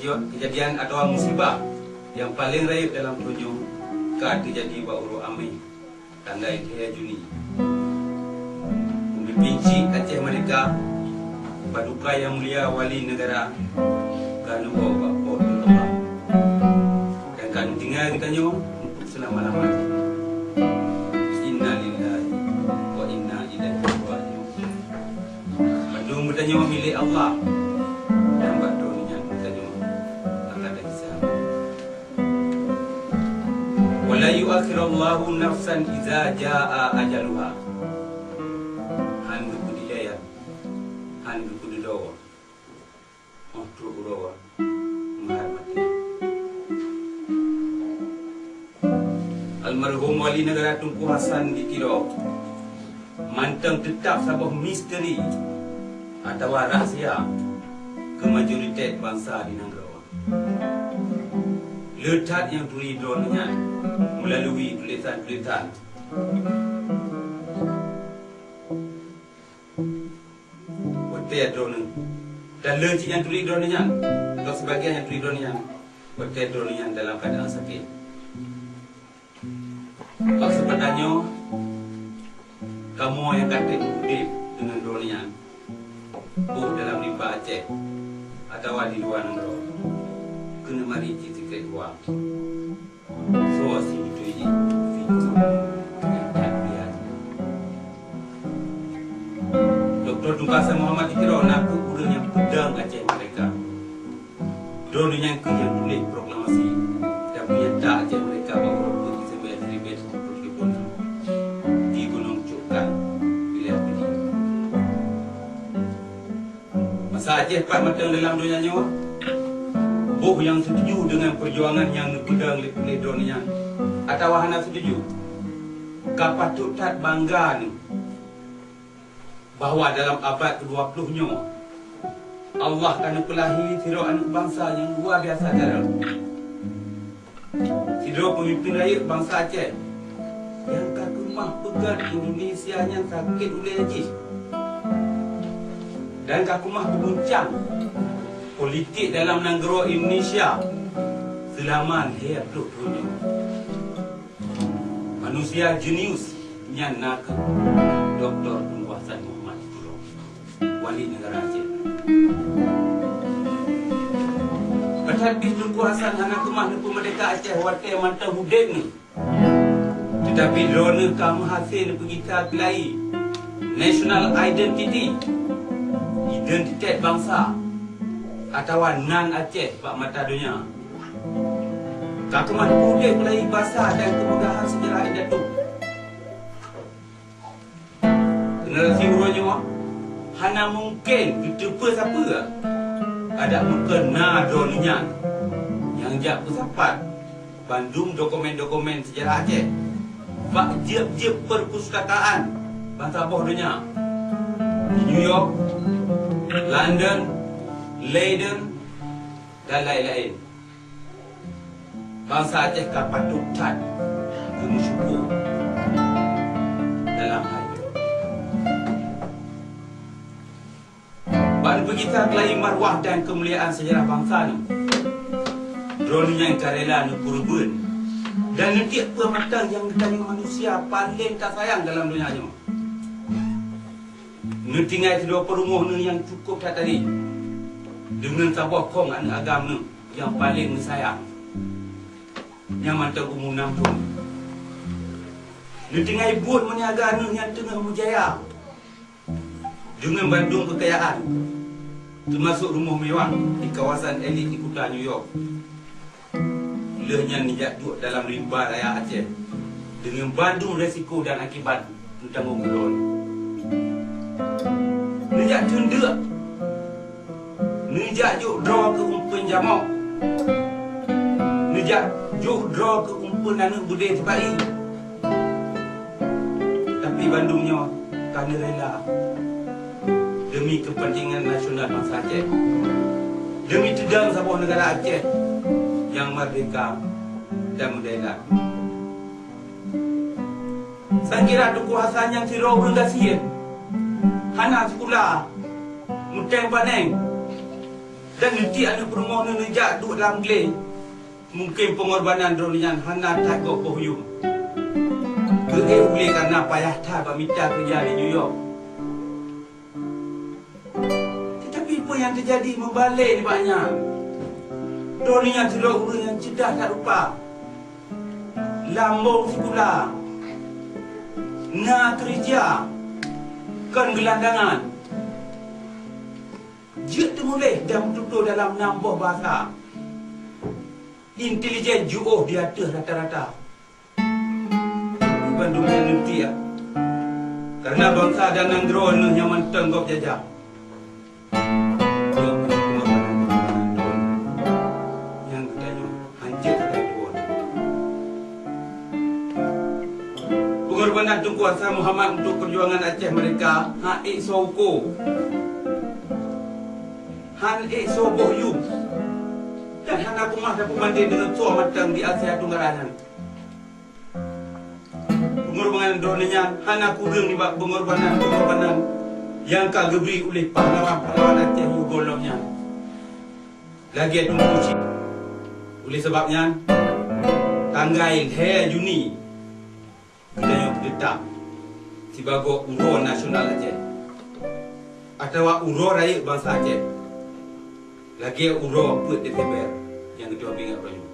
kejadian atau musibah yang paling raib dalam tunjuk kad terjadi bauru amai tandai dia Juni. Pinci Aceh mereka Paduka Yang Mulia Wali Negara Kanu Bapak Allah dan kanu tinggal kita nyo untuk selama-lamanya. Inna lillahi wa inna ilaihi raji'un. Bandung bertanya milik Allah dan badunya bertanya akan ada kisah. Wala yu'akhirullahu nafsan iza jaa ajaluha. Almarhum Wali Negara Tunku Hasan dikira mantang tetap sebuah misteri atau rahsia kemajoritet bangsa di negara. Letak yang tulisannya melalui tulisan-tulisan betul drone dan letak yang tulis drone-nya atau sebagian yang tulis drone-nya betul drone-nya dalam keadaan sakit. Sebenarnya kamu yang kata hidup dengan drone-nya dalam rimba Aceh atau di luar negara kena mari kita keluar. So si itu ini fitur yang terbiasa. Dr. Tunku Hasan Muhammad dikira nak udahnya pedang Aceh mereka. Drone-nya yang tulis proklamasi dan punya tak Aceh mereka bahawa Aceh Pak matang dalam dunia nyawa. Boh yang setuju dengan perjuangan yang dipedang oleh drone-nya atau hana setuju. Kapatut tak bangga ni bahawa dalam abad ke-20-nya Allah akan pelahi siro anak bangsa yang luar biasa darah. Siro pemimpin rakyat bangsa Aceh yang kagumah pegat Indonesia yang sakit oleh Haji. Dan kakumah berguncang politik dalam negara Indonesia selama 20 tahun. Manusia jenius yang nak Dr. Tunku Hasan Muhammad Wali Negara Aceh. Tetapi Tunku Hasan anak kemah nepu merdeka Aceh waktu mantau hudek ni. Tetapi drone kamu hasil pergi kelai national identity, identitet bangsa atau nan Aceh bak mata dunia. Kakuman boleh mulai bahasa dan kemegahan sejarah itu. Generasi urutnya hana mungkin kita siapa ada mengkena dunia yang jak bersapat Bandung dokumen-dokumen sejarah Aceh. Bak jep-jep perpustakaan bangsa bawah dunia di New York, London, Leiden dan lain-lain. Bangsa Aceh patut tat bersyukur dalam hal itu. Baru begitu kelai marwah dan kemuliaan sejarah bangsa ni. Drone yang karela ni kurban. Dan nanti pematang yang ditanya manusia paling tak sayang dalam dunia ni. Ni tinggal kedua perumuh ni yang cukup dah tadi. Dengan sebuah kong anak agama yang paling sayang. Yang mantap umur 6 tahun. Ni tinggal ibu meniaga ni yang tengah berjaya. Dengan Bandung kekayaan. Termasuk rumah mewah di kawasan elit di kota New York. Lehnya nijak duduk dalam rimba raya Aceh. Dengan Bandung resiko dan akibat ditanggung gelon. Nijak tunda. Nijak juk draw ke umpan jamak. Nijak juk draw ke umpan anak budaya terbaik. Tapi Bandungnya kerana rela demi kepentingan nasional bangsa Aceh, demi tedang sebuah negara Aceh yang merdeka dan merdeka. Saya kira Tunku Hasan yang sirau berenggasih hana sekolah muteng paneng Dan nanti ada permohonan nejak duduk dalam geleng. Mungkin pengorbanan dronian hana tak kau bohyum. Ke boleh karena payah tak minta kerja di New York. Tetapi apa yang terjadi membalik ni banyak. Dronian tidak orang yang cerdas tak rupa. Lambung sekolah. Na kerja. Kan gelandangan. Dia termulai dan bertutur dalam 6 buah bahasa. Intelijen ju'uh di atas rata-rata. Bukan dunia nanti ya. Karena bangsa dan drone yang mentenggok jajah. Yang katanya hancur dari drone. Pengorbanan Tunku Hassan Muhammad untuk perjuangan Aceh mereka Haik Soko Han Soboh Yum dan Han aku mah dapat mandi dengan tua matang di Asia Tenggara. Pengorbanan dronenya Han aku reng di bab pengorbanan yang kagebri oleh pahlawan Aceh golongnya. Lagi ada kunci. Oleh sebabnya tanggal 2 Juni kita yang berdetak sebagai Urus Nasional Aceh atau Urus Raya Bangsa Aceh. Lagi Urus 4 Desember yang kita ingat banyak.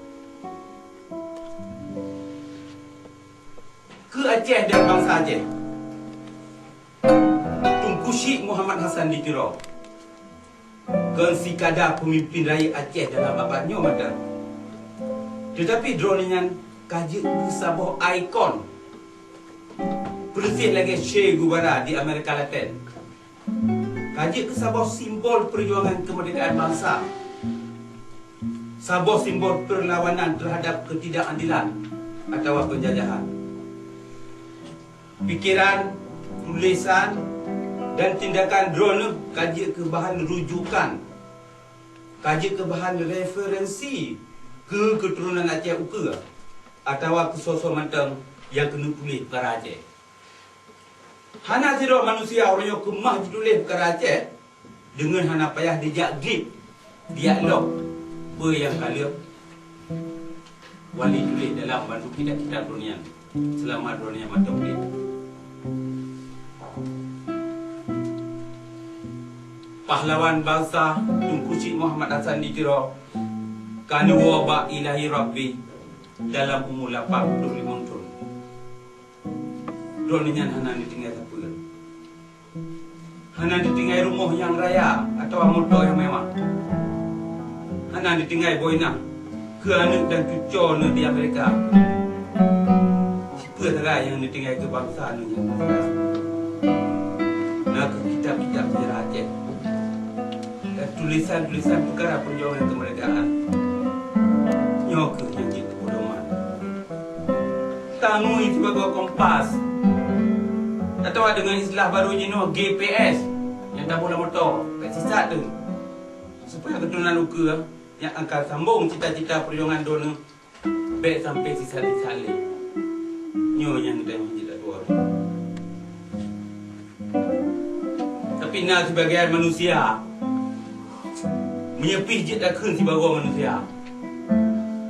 Ke Aceh dan bangsa Aceh. Tunku Syekh Muhammad Hassan dikira si kadar pemimpin raya Aceh dalam abadnya mata. Tetapi dronenya kaji ke sebuah ikon Persis lagi Che Guevara di Amerika Latin. Kaji ke sebuah simbol perjuangan kemerdekaan bangsa, sebuah simbol perlawanan terhadap ketidakadilan atau penjajahan. Pikiran, tulisan dan tindakan drone kaji ke bahan rujukan, kaji ke bahan referensi ke keturunan Aceh Uka atau ke sosok mantang yang kena tulis perkara Aceh. Hana tidak manusia orang yang kemah ditulis perkara Aceh dengan hana payah dijak grip dialog apa yang kala wali tulis dalam bantu kitab-kitab dunia selama dunia mata boleh. Pahlawan bangsa Tunku Syekh Muhammad Hassan dikira kana wabak ilahi rabbi dalam umur 85 tahun. Drone-nya hana ditinggal apa? Hana ditinggal rumah yang raya atau motor yang mewah. Hana ditinggal boina ke anak dan cucu di Amerika. Siapa sahaja yang ditinggal ke bangsa yang Amerika. Nak kitab-kitab sejarah Aceh. Dan tulisan-tulisan perkara perjuangan kemerdekaan. Nyok yang kita pedoman. Tanui sebagai kompas. Atau dengan istilah barunya no GPS yang tak boleh motor, pesisat tu. Supaya keturunan Uka yang akan sambung cita-cita perjuangan dona baik sampai sisa-sisa lagi. Nyo yang kita menjadi dua. Tapi nak sebagian manusia menyepih je tak kun sebagai manusia.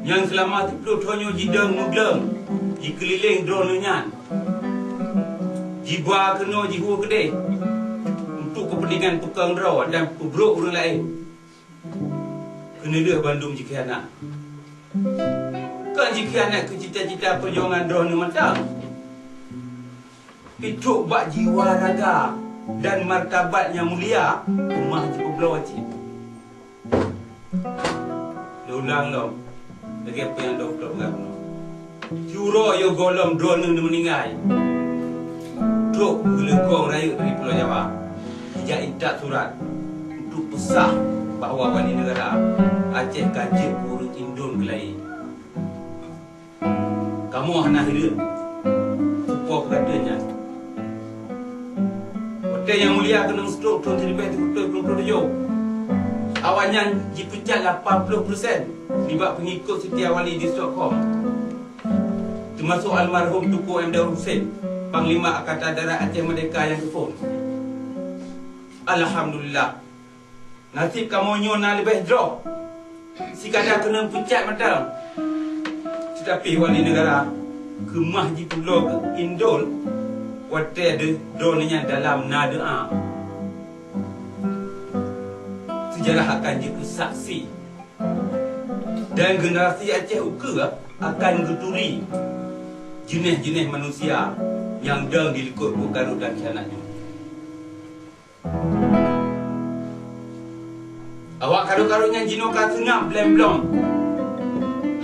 Yang selama 10 tahun jidang mugleng dikeliling drone-nya. Jiwa kena jiwa kedai untuk kepentingan tukang draw dan pebrok orang lain. Kena dia Bandung jika anak. Kan jika anak ke cita-cita perjuangan draw ni matang. Pituk bak jiwa raga dan martabat yang mulia rumah je peblau wajib. Ulang lo. Lagi apa yang doktor berapa? Juro yo golom draw ni meninggal. Untuk gelengkong raya dari Pulau Jawa Ijak intak surat untuk pesah bahawa wali negara Aceh kaji urut Indon Kelai. Kamu hana hidup sepuluh katanya. Hotel yang mulia kena stroke tahun 1927. Awalnya dipecat 80% sebab pengikut setia wali di Stockholm, termasuk almarhum Tunku M. Daud Hussein, Panglima Angkatan Darat Aceh Merdeka yang telefon. Alhamdulillah Nasib kamu nyona lebih drop. Si kadang kena pecat matang. Tetapi wali negara kemah di pulau ke Indol, water de donanya dalam nada. Sejarah akan jadi saksi. Dan generasi Aceh Uka akan geturi jenis-jenis manusia yang dah dilekut Garut dan Kianatnya. Awak karut-karutnya jinoka senang blem-blom.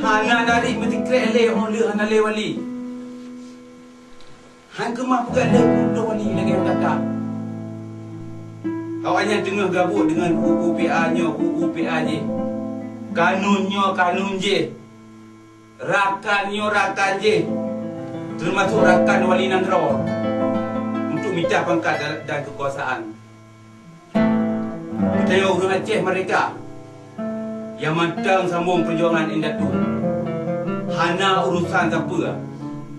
Hana dari mesti krele oleh hana le wali. Han kemah bukan le budak wali lagi kata. Awaknya tengah gabut dengan UPA-nya, UPA je. Kanunnya kanun je. Rakannya rakan je. Termasuk rakan wali Nanggro. Untuk minta pangkat dan kekuasaan. Kita orang Aceh mereka yang mantang sambung perjuangan indah tu. Hana urusan apa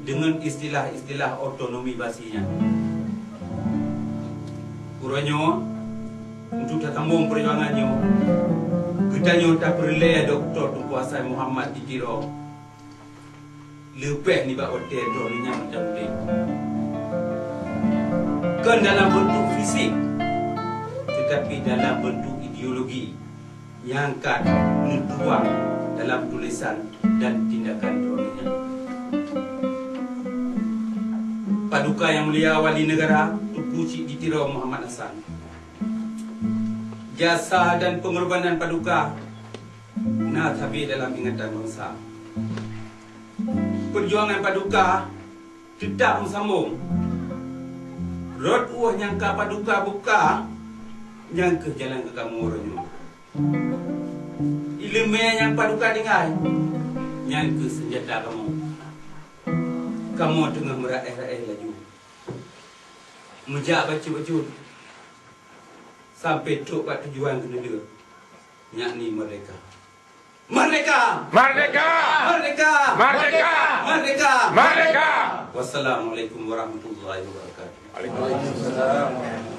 dengan istilah-istilah otonomi basinya. Kurangnya untuk tak sambung perjuangannya, kitanya tak perlu Dr. Tunku Hassan Muhammad dikira lebih ni bak hotel doninya macam ni. Kan dalam bentuk fisik, tetapi dalam bentuk ideologi yang akan dituang dalam tulisan dan tindakan doninya. Paduka yang mulia wali negara Tunku Cik Ditiro Muhammad Hassan. Jasa dan pengorbanan Paduka nak habis dalam ingatan bangsa. Perjuangan Paduka tetap bersambung. Rod uah yang ka Paduka buka yang ke jalan ke kamu orangnya. Ilmu yang Paduka dengar yang ke senjata kamu. Kamu tengah meraih-raih laju. Mejak baca-baca sampai tuk kat tujuan kena dia, yakni merdeka. Merdeka! Merdeka! Merdeka! Merdeka! Merdeka! Merdeka! Wassalamualaikum warahmatullahi wabarakatuh. Waalaikumsalam.